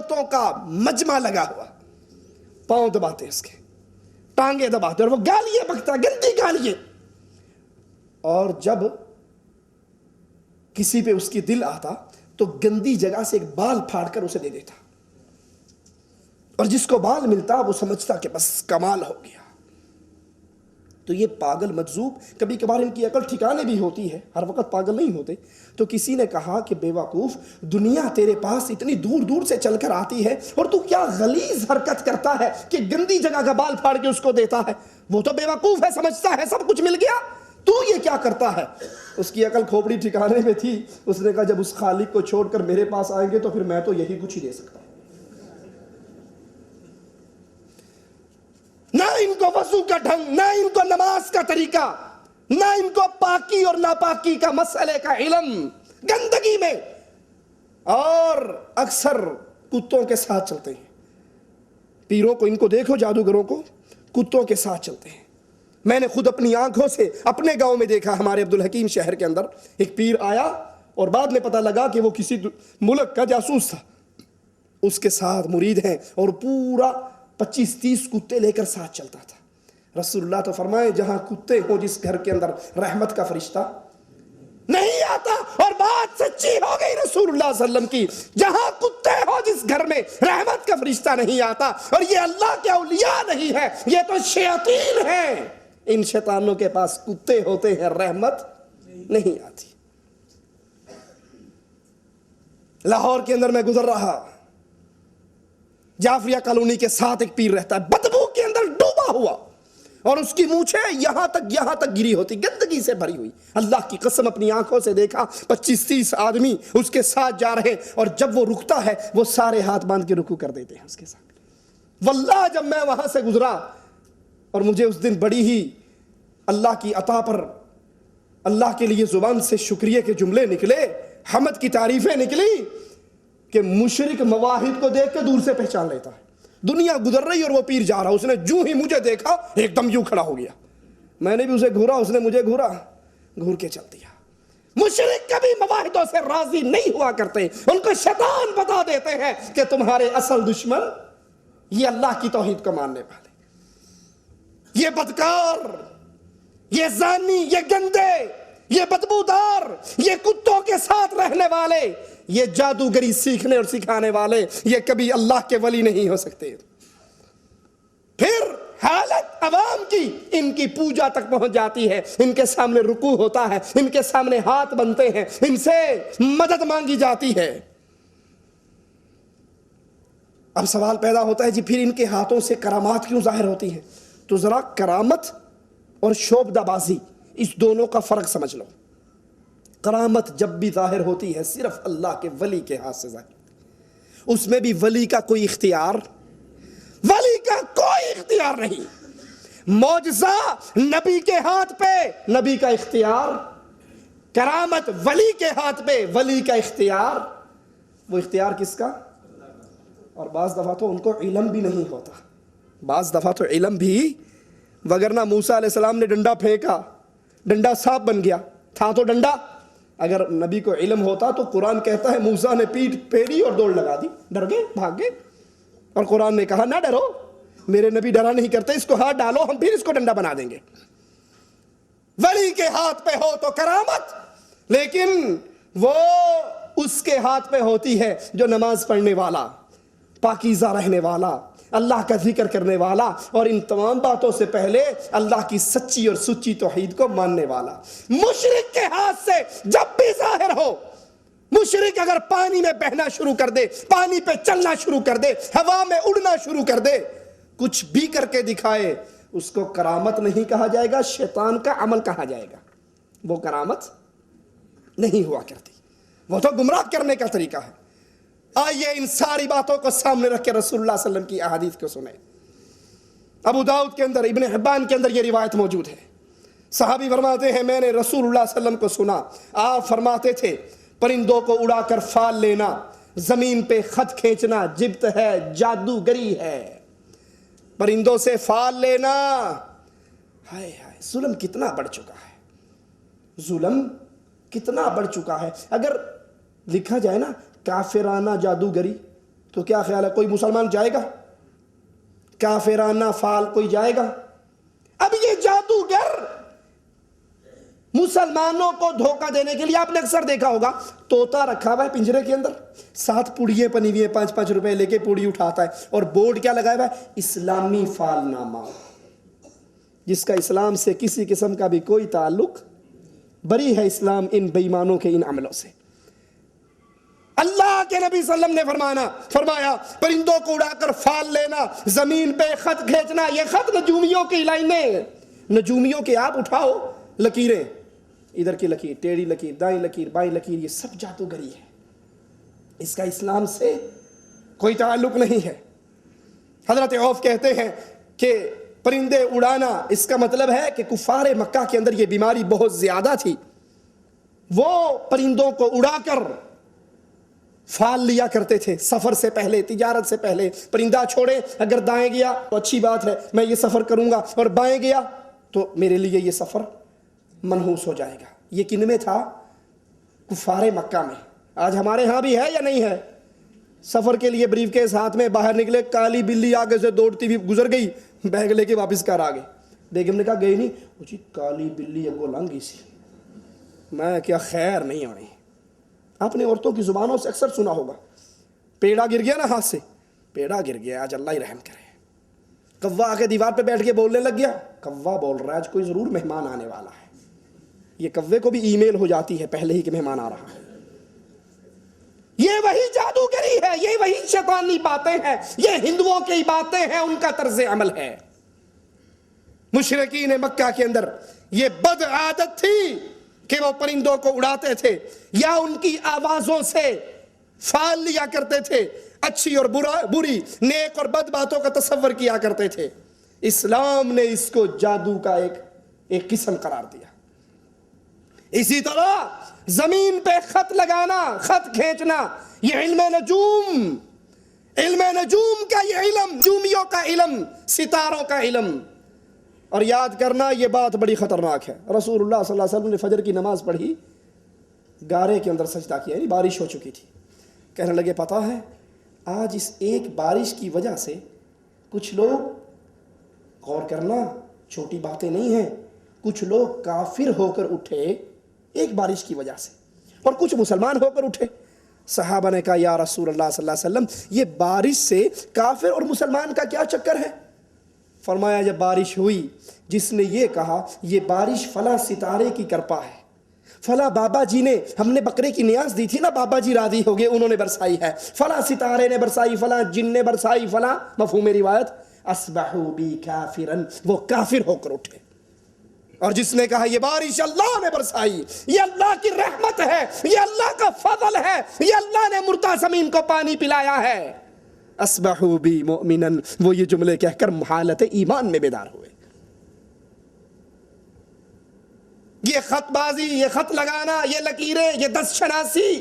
عورتوں کا مجمع لگا ہوا، پاؤں دباتے اس کے، ٹانگیں دباتے، اور وہ گالیاں بکتا، گندی گالیاں. اور جب کسی پہ اس کی دل آتا تو گندی جگہ سے ایک بال پھاڑ کر اسے دے دیتا، اور جس کو بال ملتا وہ سمجھتا کہ بس کمال ہو گیا. تو یہ پاگل مجذوب، کبھی کبھار ان کی عقل ٹھکانے بھی ہوتی ہے، ہر وقت پاگل نہیں ہوتے. تو کسی نے کہا کہ بے وقوف، دنیا تیرے پاس اتنی دور دور سے چل کر آتی ہے اور تو کیا غلیظ حرکت کرتا ہے کہ گندی جگہ کا بال پھاڑ کے اس کو دیتا ہے. وہ تو بے وقوف ہے، سمجھتا ہے سب کچھ مل گیا، تو یہ کیا کرتا ہے؟ اس کی عقل کھوپڑی ٹھکانے میں تھی. اس نے کہا جب اس خالق کو چھوڑ کر میرے پاس آئیں گے تو پھر میں تو یہی کچھ ہی دے سکتا ہوں. نہ ان کو وضو کا ڈھنگ، نہ ان کو نماز کا طریقہ، نہ ان کو پاکی اور ناپاکی کا مسئلے کا علم، گندگی میں، اور اکثر کتوں کے ساتھ چلتے ہیں. پیروں کو ان کو دیکھو، جادوگروں کو، کتوں کے ساتھ چلتے ہیں. میں نے خود اپنی آنکھوں سے اپنے گاؤں میں دیکھا، ہمارے عبدالحکیم شہر کے اندر ایک پیر آیا اور بعد میں پتہ لگا کہ وہ کسی ملک کا جاسوس تھا. اس کے ساتھ مرید ہیں اور پورا 25-30 کتے لے کر ساتھ چلتا تھا. رسول اللہ تو فرمائے جہاں کتے ہوں جس گھر کے اندر رحمت کا فرشتہ نہیں آتا. اور بات سچی ہو گئی رسول اللہ صلی اللہ علیہ وسلم کی، جہاں کتے ہو جس گھر میں رحمت کا فرشتہ نہیں آتا. اور یہ اللہ کے اولیاء نہیں ہے، یہ تو شیاطین ہیں. ان شیطانوں کے پاس کتے ہوتے ہیں، رحمت نہیں آتی. لاہور کے اندر میں گزر رہا، جعفریہ کالونی کے ساتھ ایک پیر رہتا ہے، بدبو کے اندر ڈوبا ہوا، اور اس کی مونچھیں یہاں تک گری ہوتی، گندگی سے بھری ہوئی. اللہ کی قسم اپنی آنکھوں سے دیکھا 25-30 آدمی اس کے ساتھ جا رہے، اور جب وہ رکتا ہے وہ سارے ہاتھ باندھ کے رکوع کر دیتے ہیں اس کے ساتھ. واللہ جب میں وہاں سے گزرا اور مجھے اس دن بڑی ہی اللہ کی عطا پر اللہ کے لیے زبان سے شکریہ کے جملے نکلے، حمد کی تعریفیں نکلی کہ مشرک مواحد کو دیکھ کے دور سے پہچان لیتا ہے. دنیا گزر رہی اور وہ پیر جا رہا، اس نے جو ہی مجھے دیکھا ایک دم یوں کھڑا ہو گیا. میں نے بھی اسے گھورا، اس نے مجھے گھورا، گھور کے چل دیا. مشرک کبھی مواحدوں سے راضی نہیں ہوا کرتے، ان کو شیطان بتا دیتے ہیں کہ تمہارے اصل دشمن یہ اللہ کی توحید کو ماننے والے، یہ بدکار، یہ زانی، یہ گندے، یہ بدبودار، یہ کتوں کے ساتھ رہنے والے، یہ جادوگری سیکھنے اور سکھانے والے، یہ کبھی اللہ کے ولی نہیں ہو سکتے. پھر حالت عوام کی ان کی پوجا تک پہنچ جاتی ہے، ان کے سامنے رکوع ہوتا ہے، ان کے سامنے ہاتھ بنتے ہیں، ان سے مدد مانگی جاتی ہے. اب سوال پیدا ہوتا ہے جی پھر ان کے ہاتھوں سے کرامات کیوں ظاہر ہوتی ہیں؟ تو ذرا کرامت اور شوبدہ بازی اس دونوں کا فرق سمجھ لو. کرامت جب بھی ظاہر ہوتی ہے صرف اللہ کے ولی کے ہاتھ سے ظاہر، اس میں بھی ولی کا کوئی اختیار نہیں. معجزہ نبی کے ہاتھ پہ، نبی کا اختیار. کرامت ولی کے ہاتھ پہ، ولی کا اختیار. وہ اختیار کس کا؟ اور بعض دفعہ تو ان کو علم بھی نہیں ہوتا، بعض دفعہ تو علم بھی، وگرنہ موسیٰ علیہ السلام نے ڈنڈا پھینکا، ڈنڈا سانپ بن گیا، تھا تو ڈنڈا. اگر نبی کو علم ہوتا تو قرآن کہتا ہے موسیٰ نے پیٹھ پھیری اور دوڑ لگا دی، ڈر گئے، بھاگ گئے. اور قرآن نے کہا نہ ڈرو، میرے نبی ڈرا نہیں کرتے، اس کو ہاتھ ڈالو ہم پھر اس کو ڈنڈا بنا دیں گے. ولی کے ہاتھ پہ ہو تو کرامت، لیکن وہ اس کے ہاتھ پہ ہوتی ہے جو نماز پڑھنے والا، پاکیزہ رہنے والا، اللہ کا ذکر کرنے والا، اور ان تمام باتوں سے پہلے اللہ کی سچی اور سچی توحید کو ماننے والا. مشرک کے ہاتھ سے جب بھی ظاہر ہو، مشرک اگر پانی میں بہنا شروع کر دے، پانی پہ چلنا شروع کر دے، ہوا میں اڑنا شروع کر دے، کچھ بھی کر کے دکھائے، اس کو کرامت نہیں کہا جائے گا، شیطان کا عمل کہا جائے گا. وہ کرامت نہیں ہوا کرتی، وہ تو گمراہ کرنے کا طریقہ ہے. آئیے ان ساری باتوں کو سامنے رکھ کے رسول اللہ صلی اللہ علیہ وسلم کی احادیث کو سنیں. ابو داؤد کے اندر، ابن حبان کے اندر یہ روایت موجود ہے. صحابی فرماتے ہیں میں نے رسول اللہ صلی اللہ علیہ وسلم کو سنا، آپ فرماتے تھے پرندوں کو اڑا کر فال لینا، زمین پہ خط کھینچنا جبت ہے، جادوگری ہے. پرندوں سے فال لینا، ہائے ہائے ظلم کتنا بڑھ چکا ہے، ظلم کتنا بڑھ چکا ہے. اگر لکھا جائے نا کافرانہ جادوگری تو کیا خیال ہے کوئی مسلمان جائے گا؟ کافرانہ فعال کوئی جائے گا؟ اب یہ جادوگر مسلمانوں کو دھوکہ دینے کے لیے آپ نے اکثر دیکھا ہوگا طوطا رکھا ہوا ہے پنجرے کے اندر، 7 پوڑیاں بنی ہوئی ہیں، 5-5 روپے لے کے پوڑی اٹھاتا ہے، اور بورڈ کیا لگایا ہوا ہے؟ اسلامی فعال نامہ، جس کا اسلام سے کسی قسم کا بھی کوئی تعلق، بری ہے اسلام ان بے ایمانوں کے ان عملوں سے۔ اللہ کے نبی صلی اللہ علیہ وسلم نے فرمایا پرندوں کو اڑا کر فال لینا، زمین پہ خط کھینچنا، یہ خط نجومیوں کی لائنیں، نجومیوں کے آپ اٹھاؤ لکیریں، ادھر کی لکیر، ٹیڑھی لکیر، دائیں لکیر، بائیں لکیر، یہ سب جادوگری ہے، اس کا اسلام سے کوئی تعلق نہیں ہے۔ حضرت عوف کہتے ہیں کہ پرندے اڑانا اس کا مطلب ہے کہ کفار مکہ کے اندر یہ بیماری بہت زیادہ تھی، وہ پرندوں کو اڑا کر فال لیا کرتے تھے سفر سے پہلے، تجارت سے پہلے۔ پرندہ چھوڑے، اگر دائیں گیا تو اچھی بات ہے، میں یہ سفر کروں گا، اور بائیں گیا تو میرے لیے یہ سفر منحوس ہو جائے گا۔ یہ کن میں تھا؟ کفار مکہ میں۔ آج ہمارے ہاں بھی ہے یا نہیں ہے؟ سفر کے لیے بریف کیس ہاتھ میں باہر نکلے، کالی بلی آگے سے دوڑتی ہوئی گزر گئی، بیگ لے کے واپس کر آگے۔ بیگم نے کہا گئی نہیں؟ وہ جی کالی بلی اگو لنگی سی، میں کیا خیر نہیں ہونی۔ آپ نے عورتوں کی زبانوں سے اکثر سنا ہوگا، پیڑا گر گیا نا ہاتھ سے، پیڑا گر گیا، آج اللہ ہی رحم کرے۔ کوا آ کے دیوار پہ بیٹھ کے بولنے لگ گیا، کوا بول رہا ہے آج کوئی ضرور مہمان آنے والا ہے۔ یہ کوے کو بھی ای میل ہو جاتی ہے پہلے ہی کہ مہمان آ رہا ہے۔ یہ وہی جادوگری ہے، یہ وہی شیطانی باتیں ہیں، یہ ہندوؤں کی باتیں ہیں، ان کا طرز عمل ہے۔ مشرکین مکہ کے اندر یہ بد عادت تھی کہ وہ پرندوں کو اڑاتے تھے یا ان کی آوازوں سے فال لیا کرتے تھے، اچھی اور بری، نیک اور بد باتوں کا تصور کیا کرتے تھے۔ اسلام نے اس کو جادو کا ایک قسم قرار دیا۔ اسی طرح زمین پہ خط لگانا، خط کھینچنا، یہ علم نجوم کا یہ علم، نجومیوں کا علم، ستاروں کا علم۔ اور یاد کرنا یہ بات بڑی خطرناک ہے۔ رسول اللہ صلی اللہ علیہ وسلم نے فجر کی نماز پڑھی، گارے کے اندر سجدہ کیا، یعنی بارش ہو چکی تھی۔ کہنے لگے پتہ ہے آج اس ایک بارش کی وجہ سے کچھ لوگ، غور کرنا چھوٹی باتیں نہیں ہیں، کچھ لوگ کافر ہو کر اٹھے ایک بارش کی وجہ سے، اور کچھ مسلمان ہو کر اٹھے۔ صحابہ نے کہا یا رسول اللہ صلی اللہ علیہ وسلم یہ بارش سے کافر اور مسلمان کا کیا چکر ہے؟ فرمایا جب بارش ہوئی، جس نے یہ کہا یہ بارش فلاں ستارے کی کرپا ہے، فلاں بابا جی نے، ہم نے بکرے کی نیاز دی تھی نا، بابا جی راضی ہو گئے، انہوں نے برسائی ہے، فلاں ستارے نے برسائی، فلاں جن نے برسائی، فلاں مفہوم روایت، اصبحوا بی کافرن، وہ کافر ہو کر اٹھے۔ اور جس نے کہا یہ بارش اللہ نے برسائی، یہ اللہ کی رحمت ہے، یہ اللہ کا فضل ہے، یہ اللہ نے مردہ زمین کو پانی پلایا ہے، اصبحوا بی مؤمنن، وہ یہ جملے کہہ کر حالت ایمان میں بیدار ہوئے۔ یہ خط بازی، یہ خط لگانا، یہ لکیریں، یہ دست شناسی،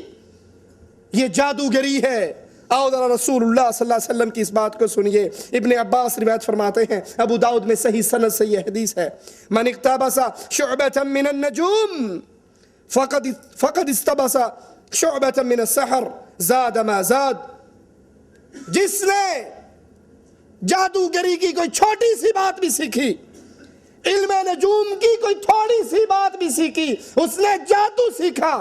یہ جادوگری ہے۔ آؤ ذرا رسول اللہ صلی اللہ علیہ وسلم کی اس بات کو سنیے۔ ابن عباس روایت فرماتے ہیں، ابو داؤد میں صحیح سند سے یہ حدیث ہے، من اقتبس شعبۃ من النجوم فقد استبس شعبۃ من السحر زاد ما زاد۔ جس نے جادوگری کی کوئی چھوٹی سی بات بھی سیکھی، علم نجوم کی کوئی تھوڑی سی بات بھی سیکھی، اس نے جادو سیکھا۔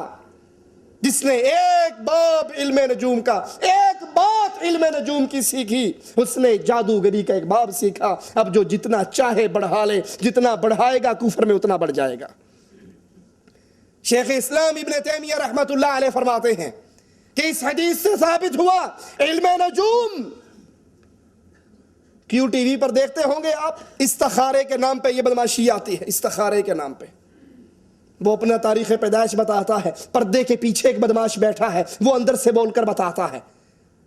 جس نے ایک باب علم نجوم کا، ایک بات علم نجوم کی سیکھی، اس نے جادوگری کا ایک باب سیکھا۔ اب جو جتنا چاہے بڑھا لے، جتنا بڑھائے گا کفر میں اتنا بڑھ جائے گا۔ شیخ اسلام ابن تیمیہ رحمت اللہ علیہ فرماتے ہیں کہ اس حدیث سے ثابت ہوا علم نجوم، کیوں ٹی وی پر دیکھتے ہوں گے آپ، استخارے کے نام پہ یہ بدماشی آتی ہے، استخارے کے نام پہ وہ اپنا تاریخ پیدائش بتاتا ہے، پردے کے پیچھے ایک بدماش بیٹھا ہے، وہ اندر سے بول کر بتاتا ہے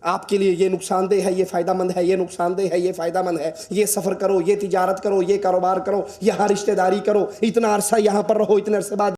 آپ کے لیے یہ نقصان دہ ہے، یہ فائدہ مند ہے، یہ نقصان دہ ہے، یہ فائدہ مند ہے، یہ سفر کرو، یہ تجارت کرو، یہ کاروبار کرو، یہاں رشتہ داری کرو، اتنا عرصہ یہاں پر رہو، اتنے عرصے بعد